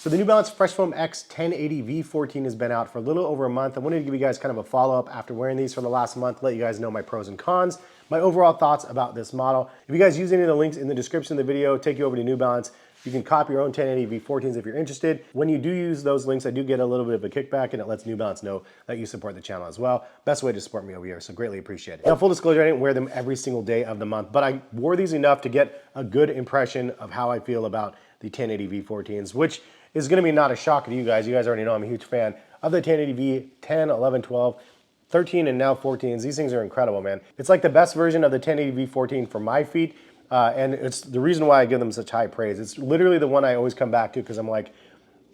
So the New Balance Fresh Foam X 1080 V14 has been out for a little over a month. I wanted to give you guys kind of a follow-up after wearing these for the last month, let you guys know my pros and cons, my overall thoughts about this model. If you guys use any of the links in the description of the video, take you over to New Balance. You can copy your own 1080 V14s if you're interested. When you do use those links, I do get a little bit of a kickback, and it lets New Balance know that you support the channel as well. Best way to support me over here, so greatly appreciate it. Now, full disclosure, I didn't wear them every single day of the month, but I wore these enough to get a good impression of how I feel about the 1080 V14s, which is going to be not a shock to you guys. You guys already know I'm a huge fan of the 1080V, 10, 11, 12, 13, and now 14s. These things are incredible, man. It's like the best version of the 1080V 14 for my feet, and it's the reason why I give them such high praise. It's literally the one I always come back to because I'm like,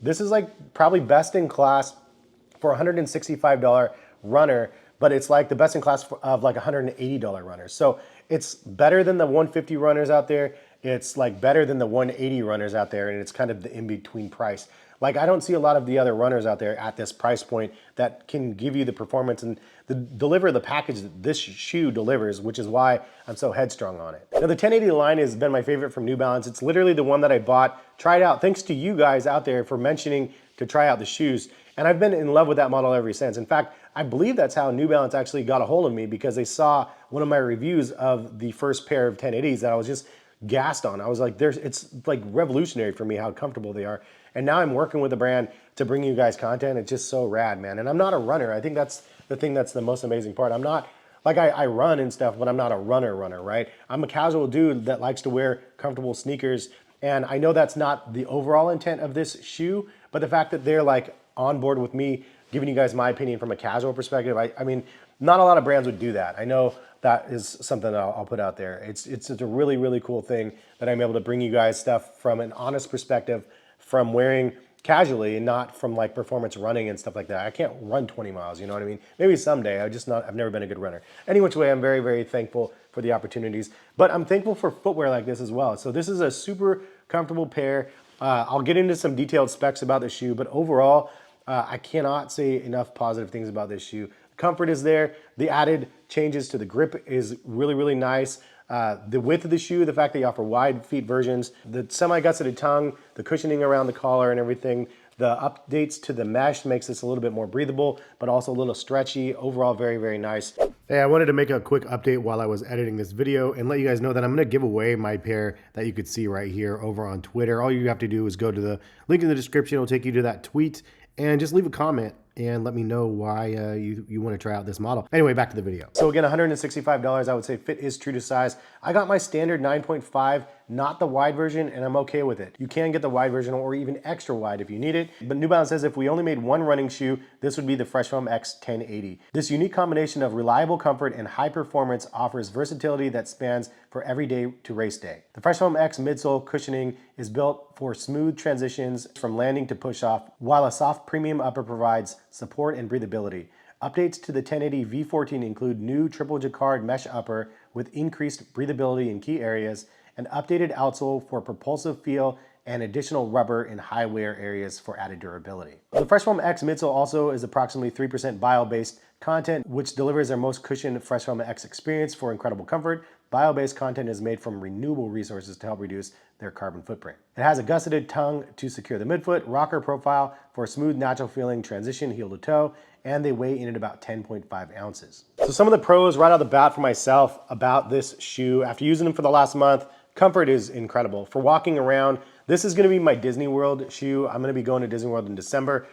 this is like probably best in class for a $165 runner, but it's like the best in class of like $180 runners. So it's better than the 150 runners out there. It's like better than the 180 runners out there, and it's kind of the in-between price. Like, I don't see a lot of the other runners out there at this price point that can give you the performance and deliver the package that this shoe delivers, which is why I'm so headstrong on it. Now, the 1080 line has been my favorite from New Balance. It's literally the one that I bought, tried out, thanks to you guys out there for mentioning to try out the shoes. And I've been in love with that model ever since. In fact, I believe that's how New Balance actually got a hold of me, because they saw one of my reviews of the first pair of 1080s that I was just gassed on. I was like, it's like revolutionary for me how comfortable they are. And now I'm working with a brand to bring you guys content. It's just so rad, man. And I'm not a runner. I think that's the thing that's the most amazing part. I'm not, like, I run and stuff, but I'm not a runner, right? I'm a casual dude that likes to wear comfortable sneakers. And I know that's not the overall intent of this shoe, but the fact that they're like on board with me, giving you guys my opinion from a casual perspective, I mean, not a lot of brands would do that. I know that is something that I'll put out there. It's a really, really cool thing that I'm able to bring you guys stuff from an honest perspective, from wearing casually and not from like performance running and stuff like that. I can't run 20 miles, you know what I mean? Maybe someday. I've never been a good runner. Any which way, I'm very, very thankful for the opportunities, but I'm thankful for footwear like this as well. So this is a super comfortable pair. I'll get into some detailed specs about the shoe, but overall, I cannot say enough positive things about this shoe. Comfort is there. The added changes to the grip is really, really nice. The width of the shoe, the fact that you offer wide feet versions, the semi-gusseted tongue, the cushioning around the collar and everything, the updates to the mesh makes this a little bit more breathable, but also a little stretchy. Overall, very, very nice. Hey, I wanted to make a quick update while I was editing this video and let you guys know that I'm going to give away my pair that you could see right here over on Twitter. All you have to do is go to the link in the description. It'll take you to that tweet and just leave a comment and let me know why you want to try out this model. Anyway, back to the video. So again, $165, I would say fit is true to size. I got my standard 9.5, not the wide version, and I'm okay with it. You can get the wide version or even extra wide if you need it. But New Balance says if we only made one running shoe, this would be the Fresh Foam X 1080. This unique combination of reliable comfort and high performance offers versatility that spans for every day to race day. The Fresh Foam X midsole cushioning is built for smooth transitions from landing to push off, while a soft premium upper provides support and breathability. Updates to the 1080 V14 include new triple jacquard mesh upper with increased breathability in key areas, an updated outsole for propulsive feel, and additional rubber in high wear areas for added durability. The Fresh Foam X midsole also is approximately 3% bio-based content, which delivers their most cushioned Fresh Foam X experience for incredible comfort. Bio-based content is made from renewable resources to help reduce their carbon footprint. It has a gusseted tongue to secure the midfoot, rocker profile for a smooth, natural feeling transition heel to toe, and they weigh in at about 10.5 ounces. So some of the pros right out the bat for myself about this shoe, after using them for the last month, comfort is incredible. For walking around, this is gonna be my Disney World shoe. I'm gonna be going to Disney World in December.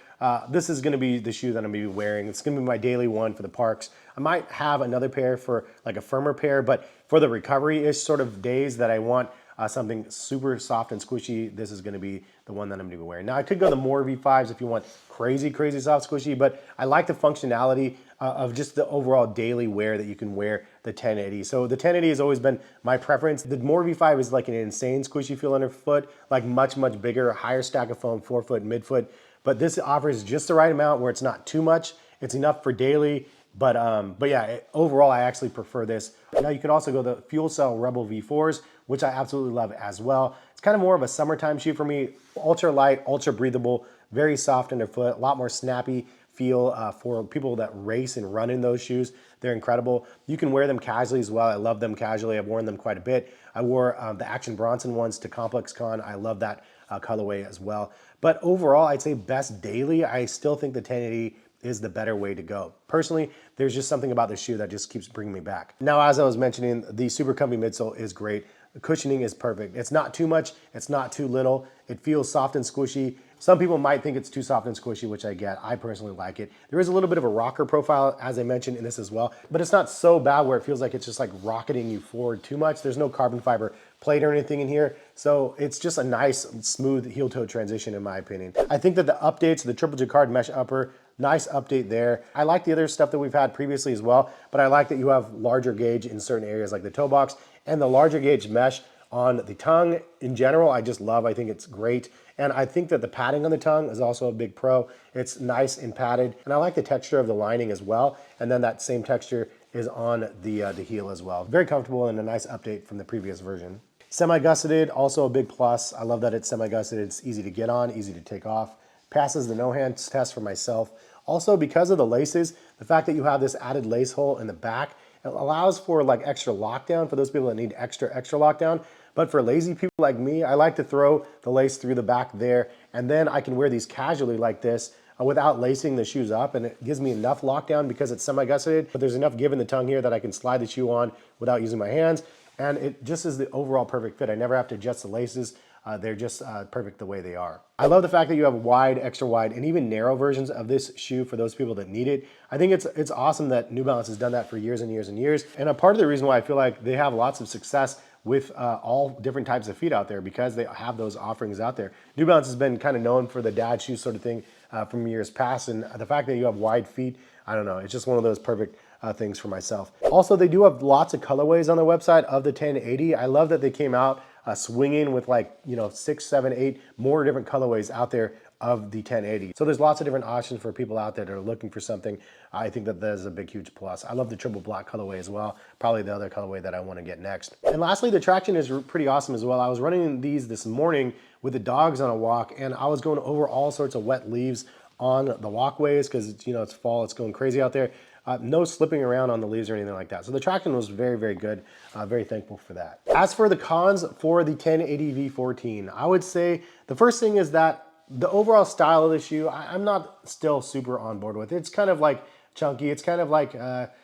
This is gonna be the shoe that I'm gonna be wearing. It's gonna be my daily one for the parks. I might have another pair for like a firmer pair, but for the recovery-ish sort of days that I want something super soft and squishy, this is gonna be the one that I'm gonna be wearing. Now, I could go the more V5s if you want crazy, crazy soft squishy, but I like the functionality of just the overall daily wear that you can wear the 1080. So the 1080 has always been my preference. The more V5 is like an insane squishy feel underfoot, like much, much bigger, higher stack of foam, forefoot, midfoot. But this offers just the right amount where it's not too much. It's enough for daily. But yeah, overall, I actually prefer this. Now you can also go the Fuel Cell Rebel V4s, which I absolutely love as well. It's kind of more of a summertime shoe for me. Ultra light, ultra breathable, very soft underfoot, a lot more snappy feel for people that race and run in those shoes. They're incredible. You can wear them casually as well. I love them casually. I've worn them quite a bit. I wore the Action Bronson ones to Complex Con. I love that colorway as well. But overall, I'd say best daily, I still think the 1080 is the better way to go. Personally, there's just something about the shoe that just keeps bringing me back. Now, as I was mentioning, the super comfy midsole is great. The cushioning is perfect. It's not too much, it's not too little. It feels soft and squishy. Some people might think it's too soft and squishy, which I get. I personally like it. There is a little bit of a rocker profile, as I mentioned in this as well, but it's not so bad where it feels like it's just like rocketing you forward too much. There's no carbon fiber plate or anything in here. So it's just a nice, smooth heel toe transition in my opinion. I think that the updates, the triple jacquard mesh upper, nice update there. I like the other stuff that we've had previously as well, but I like that you have larger gauge in certain areas like the toe box and the larger gauge mesh on the tongue in general. I just love, I think it's great. And I think that the padding on the tongue is also a big pro. It's nice and padded. And I like the texture of the lining as well. And then that same texture is on the heel as well. Very comfortable and a nice update from the previous version. Semi-gusseted, also a big plus. I love that it's semi-gusseted. It's easy to get on, easy to take off. Passes the no hands test for myself. Also, because of the laces, the fact that you have this added lace hole in the back, it allows for like extra lockdown for those people that need extra lockdown. But for lazy people like me, I like to throw the lace through the back there, and then I can wear these casually like this without lacing the shoes up, and it gives me enough lockdown because it's semi-gusseted, but there's enough give in the tongue here that I can slide the shoe on without using my hands, and it just is the overall perfect fit. I never have to adjust the laces. They're just perfect the way they are. I love the fact that you have wide, extra wide, and even narrow versions of this shoe for those people that need it. I think it's awesome that New Balance has done that for years and years and years. And a part of the reason why I feel like they have lots of success with all different types of feet out there, because they have those offerings out there. New Balance has been kind of known for the dad shoe sort of thing from years past, and the fact that you have wide feet, I don't know, it's just one of those perfect things for myself. Also, they do have lots of colorways on their website of the 1080. I love that they came out swinging with like, 6, 7, 8 more different colorways out there of the 1080. So there's lots of different options for people out there that are looking for something. I think that is a big, huge plus. I love the triple black colorway as well. Probably the other colorway that I want to get next. And lastly, the traction is pretty awesome as well. I was running these this morning with the dogs on a walk, and I was going over all sorts of wet leaves on the walkways because it's fall, it's going crazy out there. No slipping around on the leaves or anything like that. So the traction was very, very good. Very thankful for that. As for the cons for the 1080 V14, I would say the first thing is that the overall style of the shoe, I'm not still super on board with. It's kind of like chunky. It's kind of like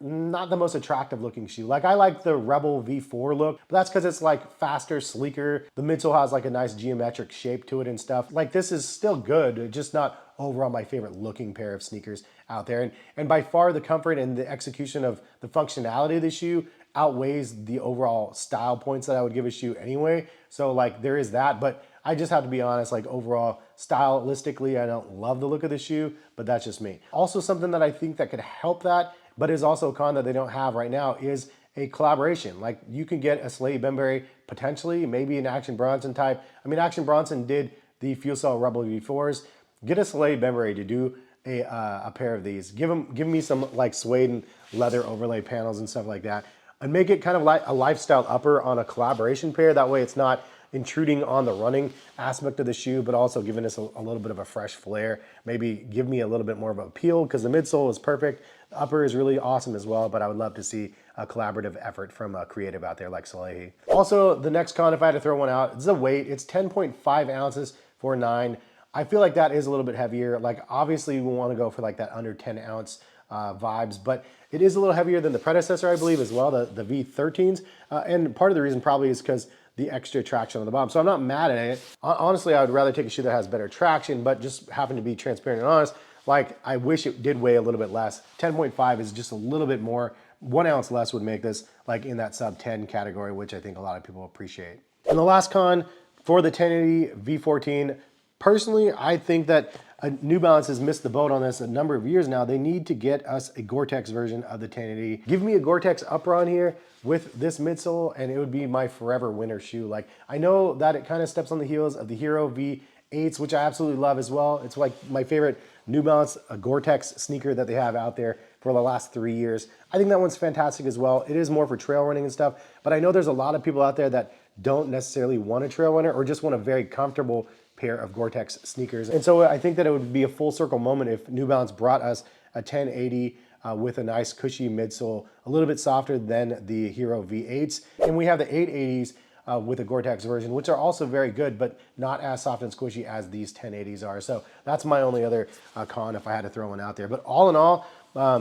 not the most attractive looking shoe. Like I like the Rebel V4 look, but that's because it's like faster, sleeker. The midsole has like a nice geometric shape to it and stuff. Like this is still good, just not overall my favorite looking pair of sneakers out there. And by far the comfort and the execution of the functionality of the shoe outweighs the overall style points that I would give a shoe anyway. So like there is that, but I just have to be honest, like overall stylistically, I don't love the look of the shoe, but that's just me. Also something that I think that could help that, but is also a con that they don't have right now is a collaboration. Like you can get a Slade Benberry, potentially, maybe an Action Bronson type. I mean, Action Bronson did the Fuel Cell Rebel V4s. Get a Slade Benberry to do a pair of these. Give me some like suede and leather overlay panels and stuff like that, and make it kind of like a lifestyle upper on a collaboration pair. That way it's not intruding on the running aspect of the shoe, but also giving us a little bit of a fresh flair. Maybe give me a little bit more of an appeal because the midsole is perfect. The upper is really awesome as well, but I would love to see a collaborative effort from a creative out there like Salehi. Also, the next con, if I had to throw one out, it's the weight. It's 10.5 ounces for 9. I feel like that is a little bit heavier. Like obviously we want to go for like that under 10 ounce vibes, but it is a little heavier than the predecessor, I believe, as well, the V13s. And part of the reason probably is because the extra traction on the bottom. So I'm not mad at it. Honestly, I would rather take a shoe that has better traction, but just happen to be transparent and honest. Like I wish it did weigh a little bit less. 10.5 is just a little bit more. 1 ounce less would make this like in that sub 10 category, which I think a lot of people appreciate. And the last con for the 1080 V14, personally, I think that New Balance has missed the boat on this a number of years now. They need to get us a Gore-Tex version of the 1080. Give me a Gore-Tex upper on here with this midsole, and it would be my forever winter shoe. Like I know that it kind of steps on the heels of the Hero V8s, which I absolutely love as well. It's like my favorite New Balance Gore-Tex sneaker that they have out there for the last 3 years. I think that one's fantastic as well. It is more for trail running and stuff, but I know there's a lot of people out there that don't necessarily want a trail runner or just want a very comfortable pair of Gore-Tex sneakers. And so I think that it would be a full circle moment if New Balance brought us a 1080 with a nice cushy midsole, a little bit softer than the Hero V8s. And we have the 880s with a Gore-Tex version, which are also very good, but not as soft and squishy as these 1080s are. So that's my only other con if I had to throw one out there. But all in all,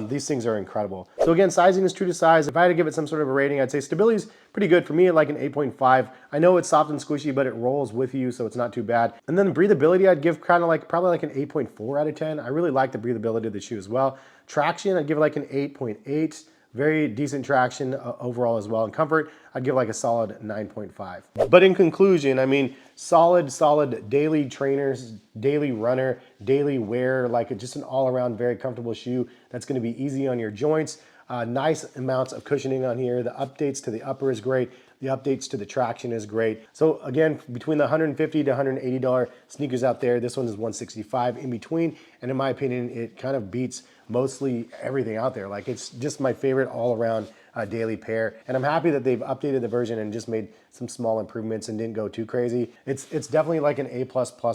these things are incredible. So again, sizing is true to size. If I had to give it some sort of a rating, I'd say stability is pretty good. For me, like an 8.5. I know it's soft and squishy, but it rolls with you, so it's not too bad. And then breathability, I'd give kind of like probably like an 8.4 out of 10. I really like the breathability of the shoe as well. Traction, I'd give it like an 8.8. Very decent traction overall as well. And comfort, I'd give like a solid 9.5. But in conclusion, I mean, solid daily trainers, daily runner, daily wear, like just an all-around very comfortable shoe that's gonna be easy on your joints. Nice amounts of cushioning on here. The updates to the upper is great. The updates to the traction is great. So again, between the $150 to $180 sneakers out there, this one is $165 in between. And in my opinion, it kind of beats mostly everything out there. Like it's just my favorite all around daily pair. And I'm happy that they've updated the version and just made some small improvements and didn't go too crazy. It's definitely like an A++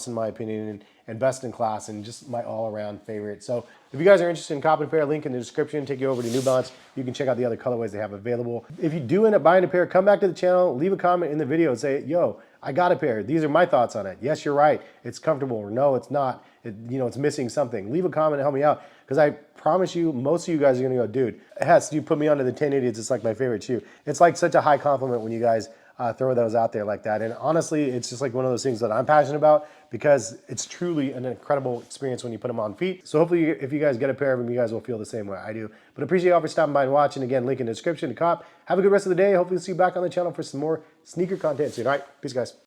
in my opinion, and best in class and just my all around favorite. So if you guys are interested in copping a pair, link in the description, take you over to New Balance. You can check out the other colorways they have available. If you do end up buying a pair, come back to the channel, leave a comment in the video and say, yo, I got a pair. These are my thoughts on it. Yes, you're right. It's comfortable, or no, it's not. It's missing something. Leave a comment and help me out, because I promise you, most of you guys are gonna go, dude, Hess, you put me onto the 1080s. It's like my favorite shoe. It's like such a high compliment when you guys throw those out there like that. And honestly, it's just like one of those things that I'm passionate about, because it's truly an incredible experience when you put them on feet. So hopefully if you guys get a pair of them, you guys will feel the same way I do. But appreciate y'all for stopping by and watching. Again, link in the description to cop. Have a good rest of the day. Hopefully see you back on the channel for some more sneaker content soon. All right, peace guys.